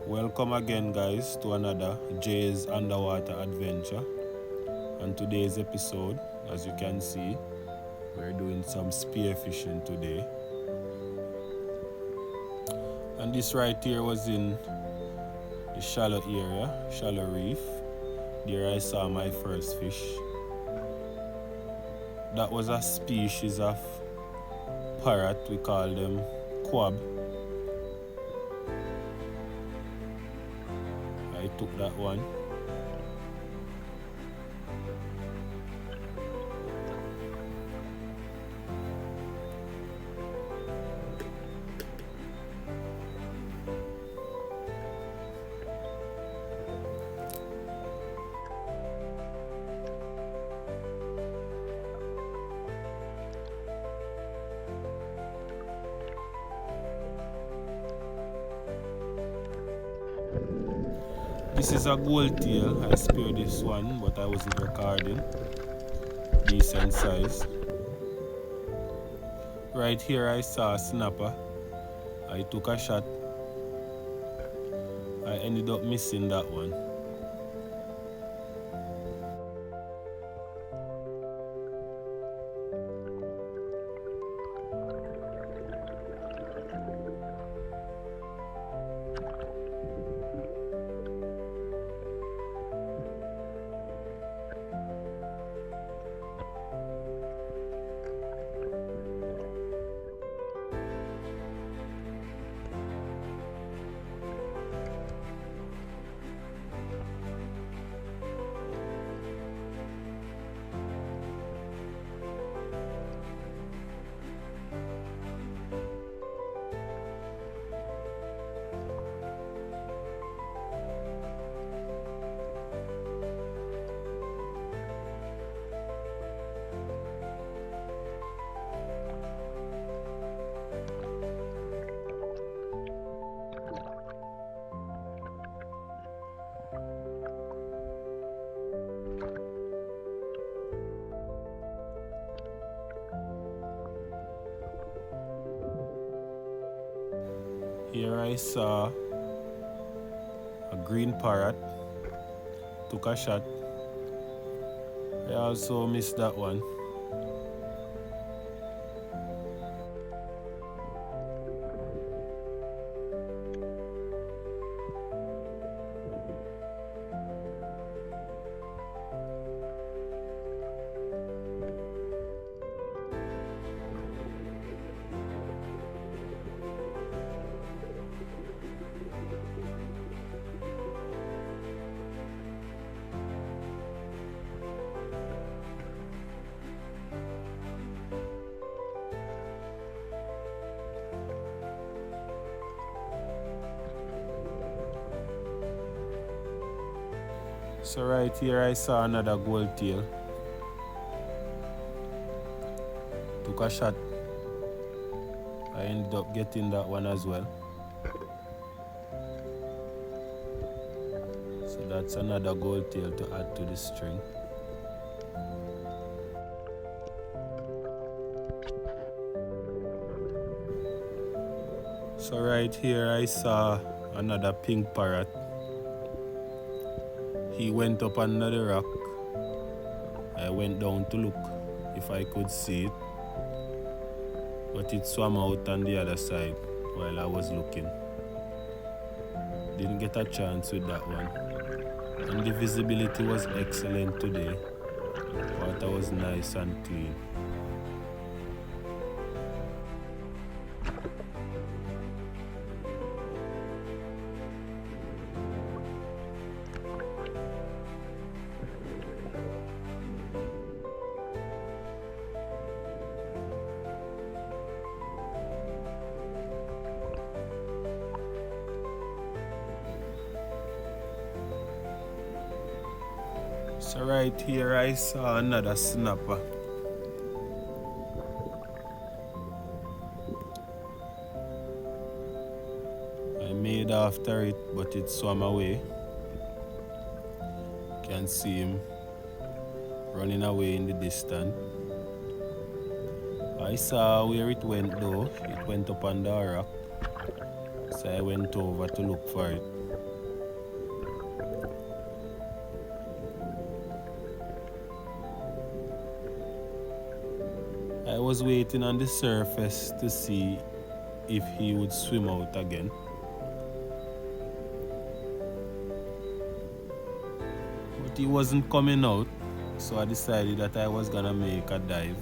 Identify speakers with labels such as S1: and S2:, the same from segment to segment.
S1: Welcome again, guys, to another Jay's Underwater Adventure. On today's episode, as you can see, we're doing some spearfishing today. And this right here was in the shallow area, shallow reef. There I saw my first fish. That was a species of parrot, we call them quab. I took that one. This is a gold tail. I speared this one, but I wasn't recording. Decent size. Right here I saw a snapper. I took a shot. I ended up missing that one. Here I saw a green parrot. Took a shot. I also missed that one. So right here I saw another gold tail. Took a shot. I ended up getting that one as well. So that's another gold tail to add to the string. So right here I saw another pink parrot. He went up under the rock. I went down to look if I could see it, but it swam out on the other side while I was looking. Didn't get a chance with that one. And the visibility was excellent today. Water was nice and clean. So right here I saw another snapper. I made after it, but it swam away. Can see him running away in the distance. I saw where it went though. It went up on the rock. So I went over to look for it. was waiting on the surface to see if he would swim out again. But he wasn't coming out, so I decided that I was gonna make a dive.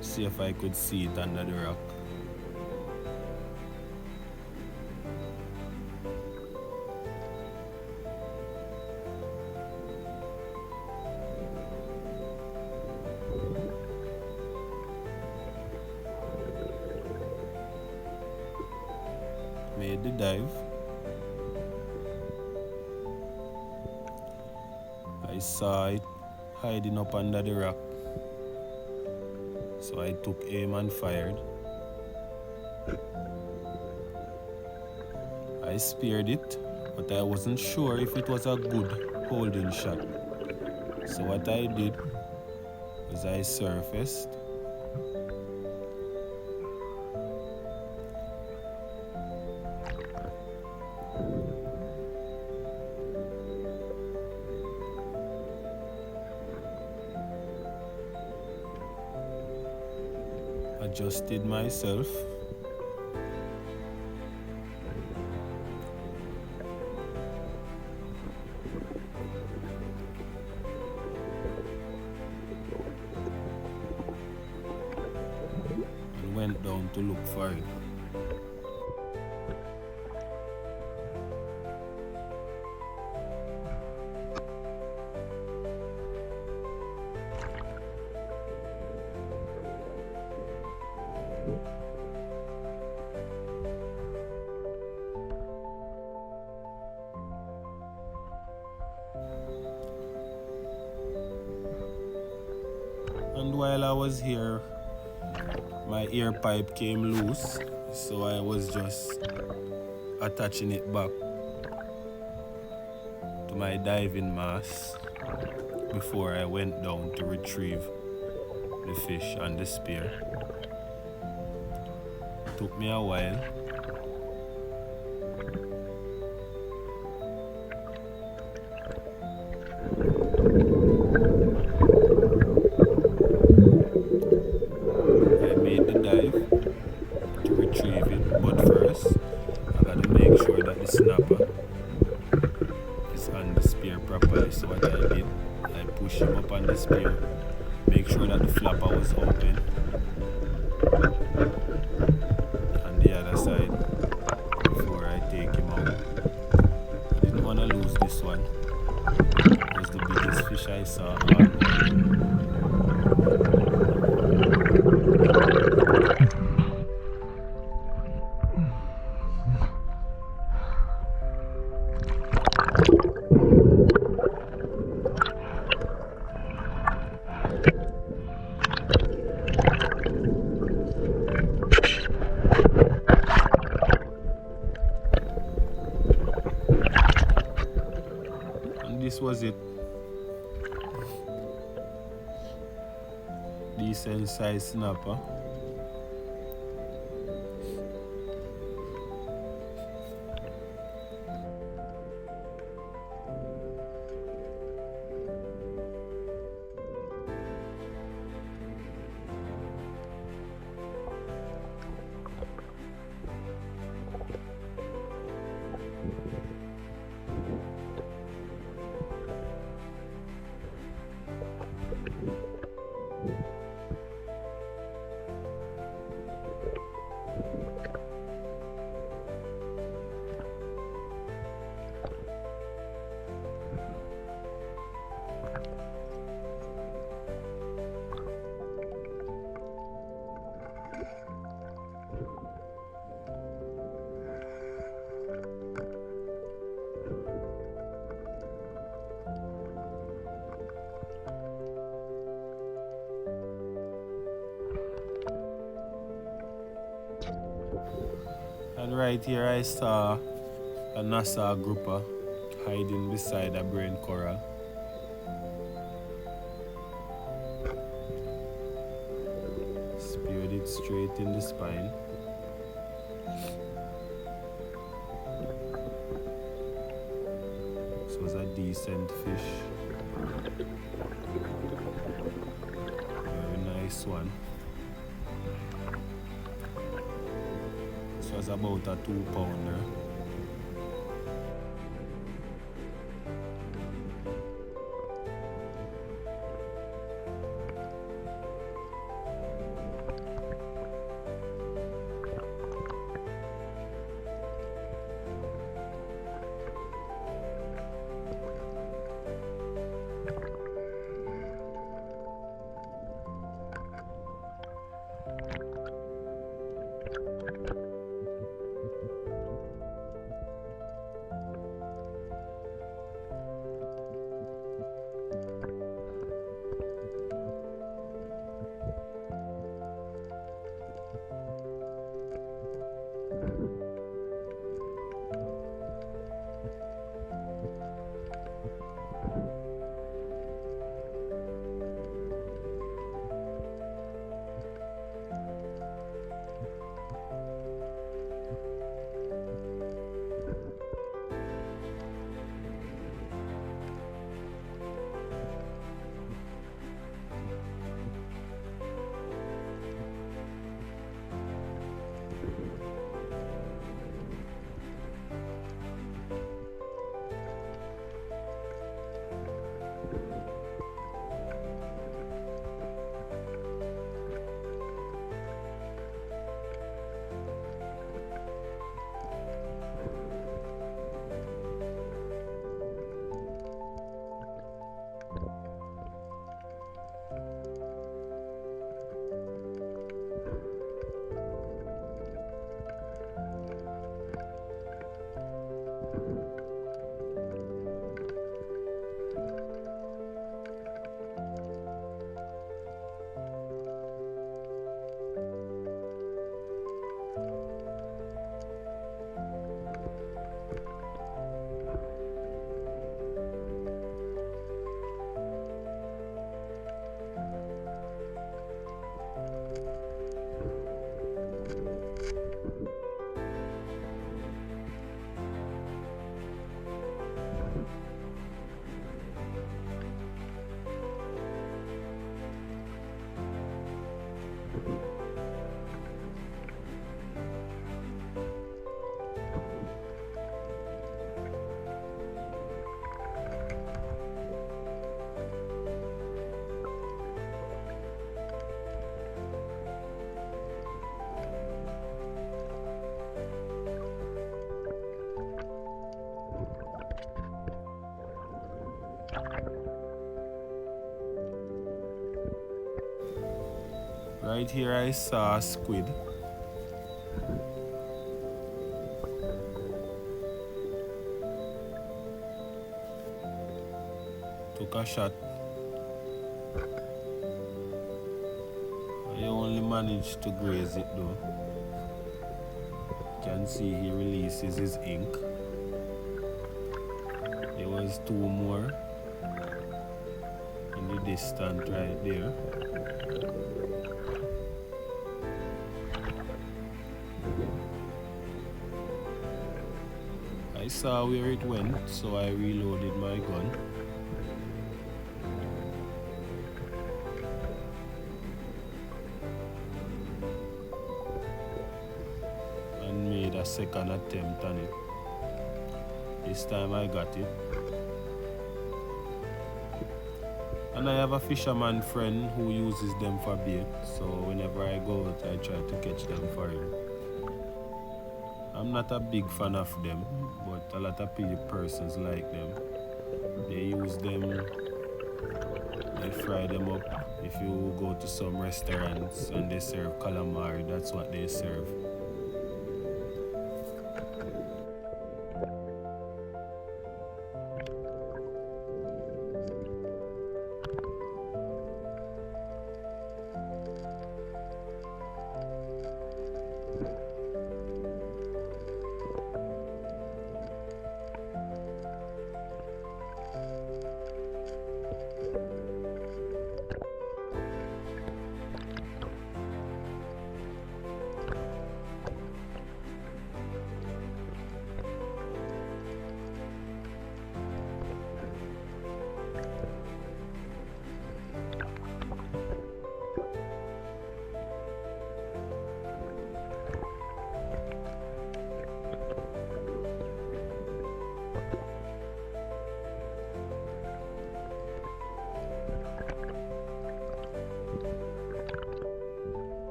S1: See if I could see it under the rock. Made the dive. I saw it hiding up under the rock, so I took aim and fired. I speared it, but I wasn't sure if it was a good holding shot. So what I did was I surfaced, adjusted myself, and went down to look for it. And while I was here, my air pipe came loose, so I was just attaching it back to my diving mask before I went down to retrieve the fish and the spear. It took me a while. I made the dive to retrieve it, but first I gotta make sure that the snapper is on the spear properly. So what I did, I pushed him up on the spear, make sure that the flapper was open on the other side before I take him out. I didn't want to lose this one. It was the biggest fish I saw all morning. This was it. Decent size snapper. And right here I saw a Nassau grouper hiding beside a brain coral. Speared it straight in the spine. This was a decent fish. this one. This was about a 2-pounder. Right here I saw a squid. Took a shot. I only managed to graze it though. You can see he releases his ink. There was 2 more in the distance right there. I saw where it went, so I reloaded my gun. And made a second attempt on it. This time I got it. And I have a fisherman friend who uses them for bait, so whenever I go out, I try to catch them for him. I'm not a big fan of them, but a lot of persons like them. They use them, they fry them up. If you go to some restaurants and they serve calamari, that's what they serve.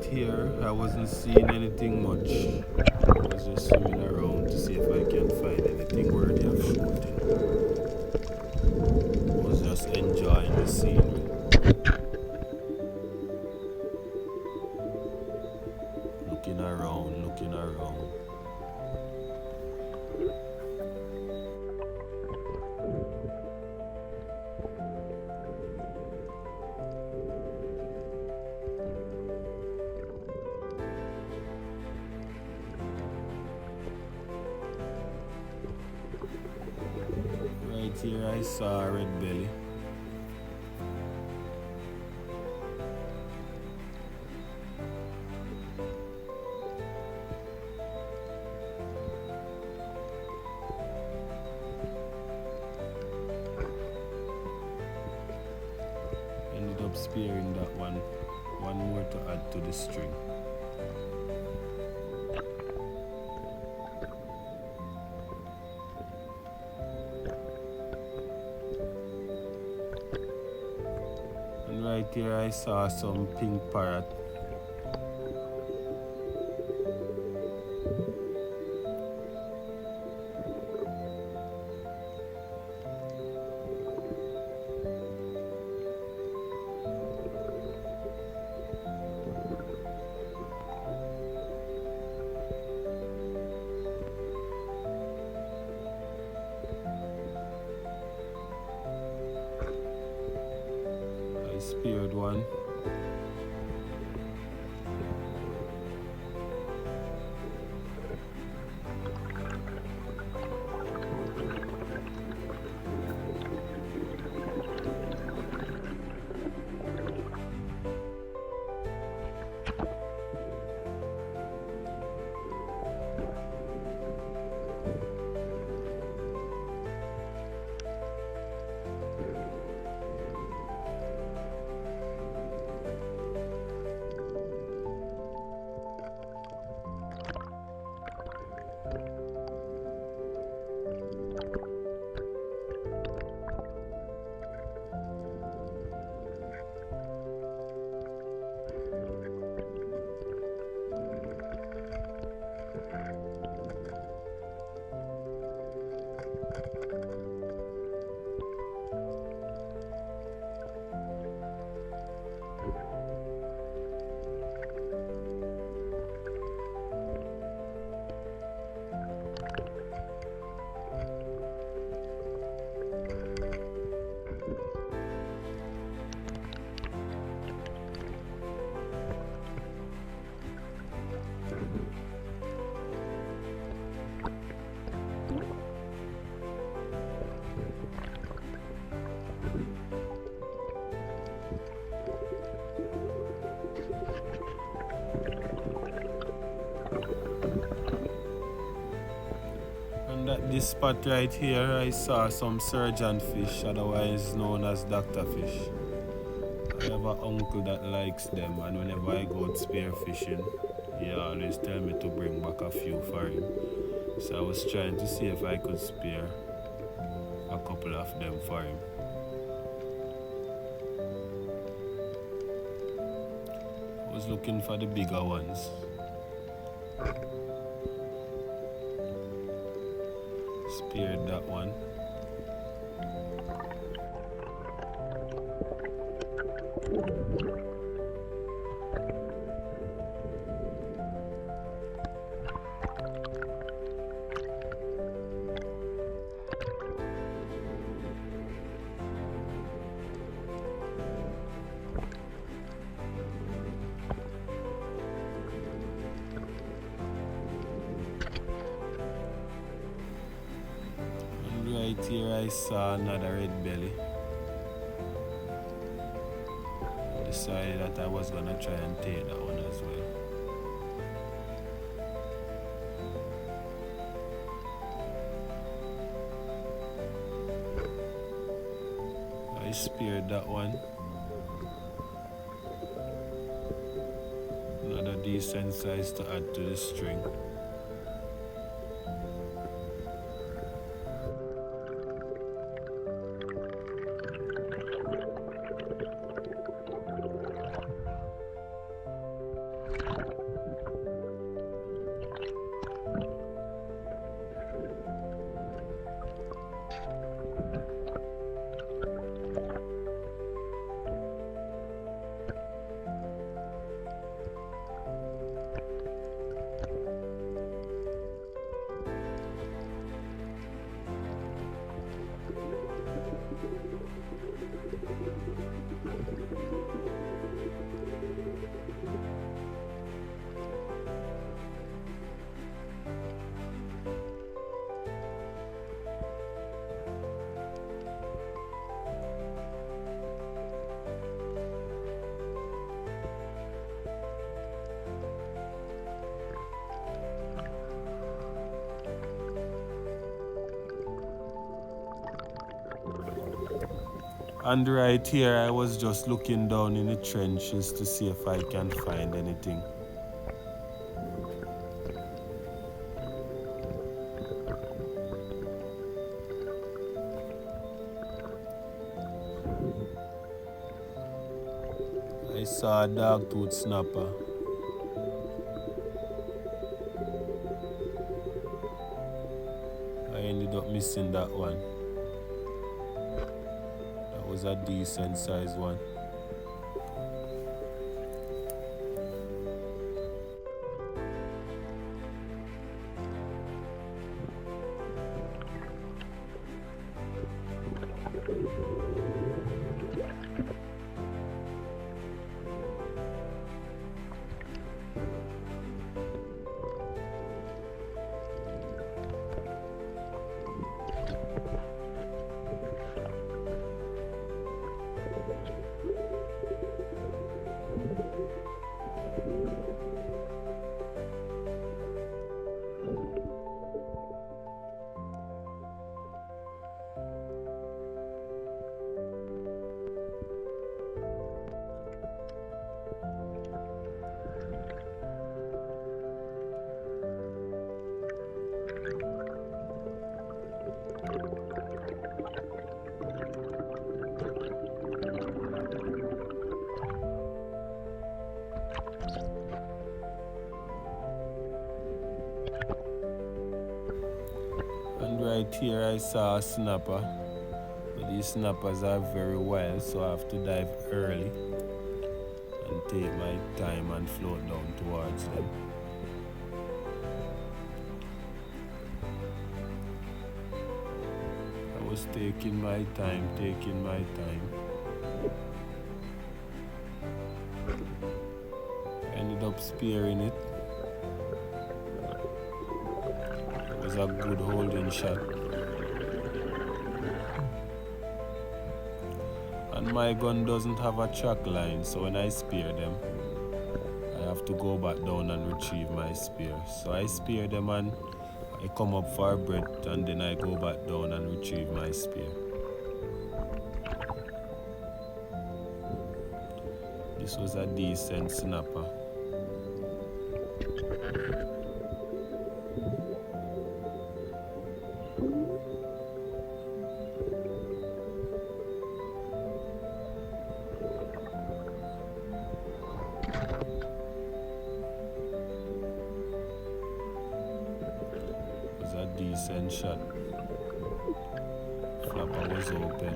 S1: right here, I wasn't seeing anything much. I was just swimming around to see if I can find anything worthy of shooting. I was just enjoying the scenery. Looking around, looking around. Right here I saw a red belly. Ended up spearing that one. One more to add to the string. And right here I saw some pink parrot. I speared one. And at this spot right here, I saw some surgeon fish, otherwise known as doctor fish. I have an uncle that likes them, and whenever I go out spear fishing, he always tell me to bring back a few for him. So I was trying to see if I could spare a couple of them for him. I was looking for the bigger ones. Speared that one. Right here I saw another red belly. I decided that I was gonna try and take that one as well. I speared that one. Another decent size to add to the string. And right here I was just looking down in the trenches to see if I can find anything. I saw a dogtooth snapper. I ended up missing that one. That was a decent sized one. And right here I saw a snapper, but these snappers are very wild, so I have to dive early and take my time and float down towards them. I was taking my time. I ended up spearing it. It was a good holding shot. And my gun doesn't have a track line, so when I spear them, I have to go back down and retrieve my spear. So I spear them and I come up for a breath, and then I go back down and retrieve my spear. This was a decent snapper. A decent shot. Flapper was open.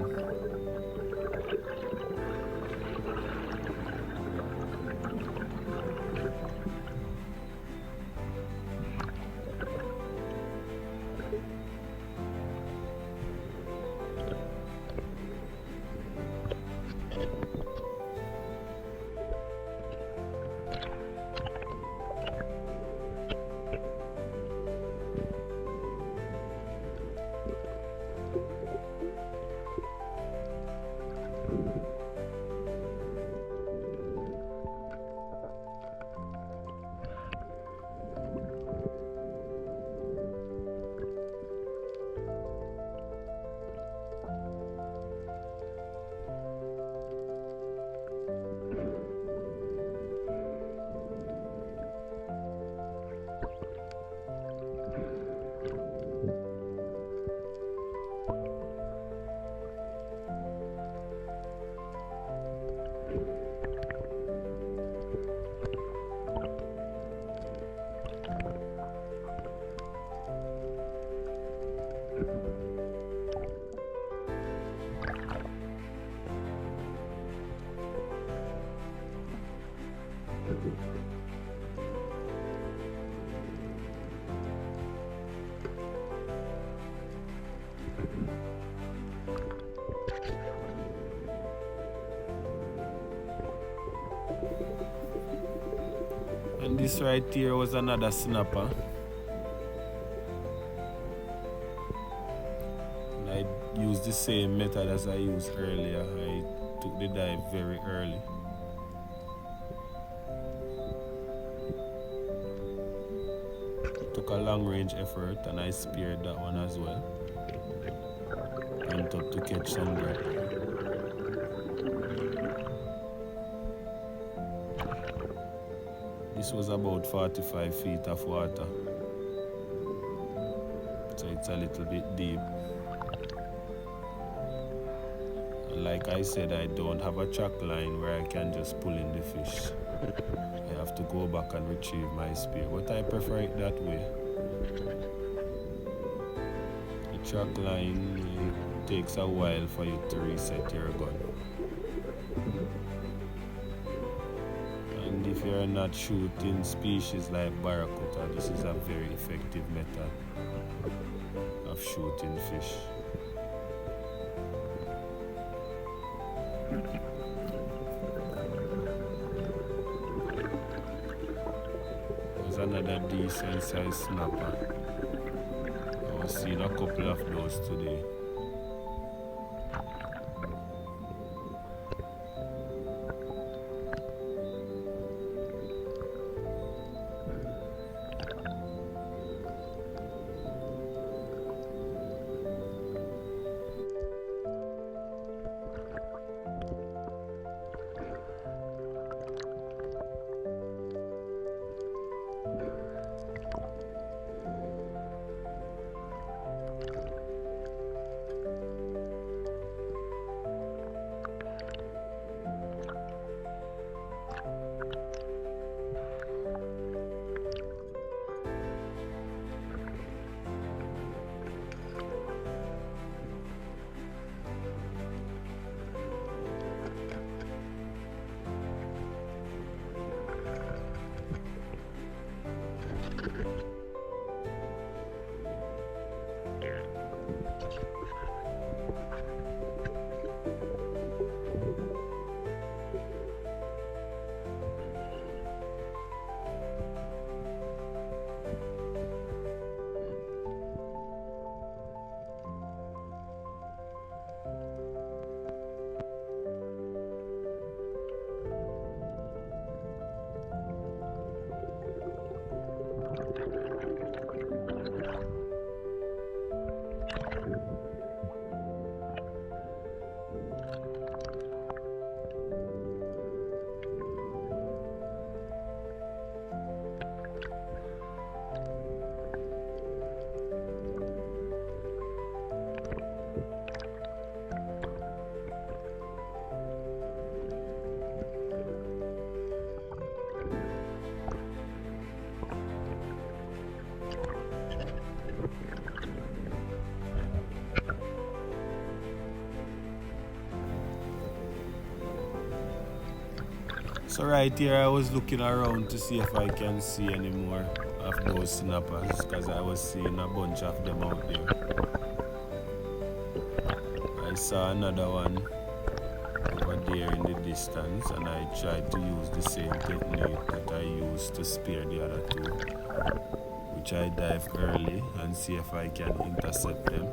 S1: And this right here was another snapper. And I used the same method as I used earlier. I took the dive very early. Took a long range effort and I speared that one as well. Went up to catch some breath. This was about 45 feet of water, so it's a little bit deep. And like I said, I don't have a track line where I can just pull in the fish. I have to go back and retrieve my spear, but I prefer it that way. The track line, it takes a while for you to reset your gun. And if you're not shooting species like barracuda, this is a very effective method of shooting fish. There's another decent sized snapper. I was seeing a couple of those today. So right here I was looking around to see if I can see any more of those snappers, because I was seeing a bunch of them out there. I saw another one over there in the distance, and I tried to use the same technique that I used to spear the other two, which I dive early and see if I can intercept them.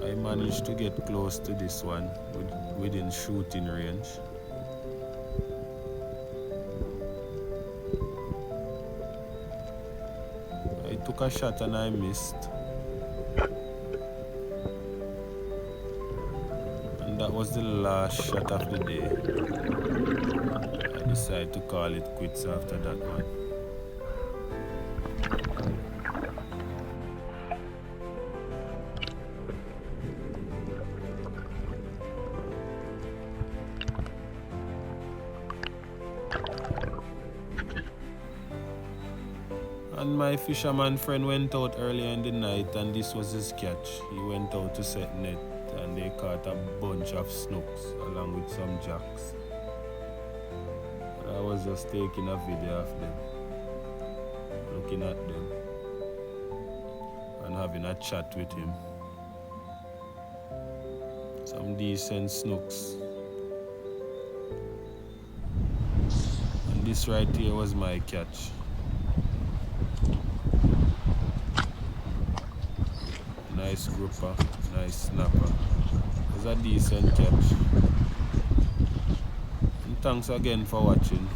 S1: I managed to get close to this one within shooting range. I took a shot and I missed. And that was the last shot of the day. I decided to call it quits after that one. And my fisherman friend went out earlier in the night, and this was his catch. He went out to set net and they caught a bunch of snooks along with some jacks. And I was just taking a video of them, looking at them and having a chat with him. Some decent snooks. And this right here was my catch. Nice grouper, nice snapper. It was a decent catch. And thanks again for watching.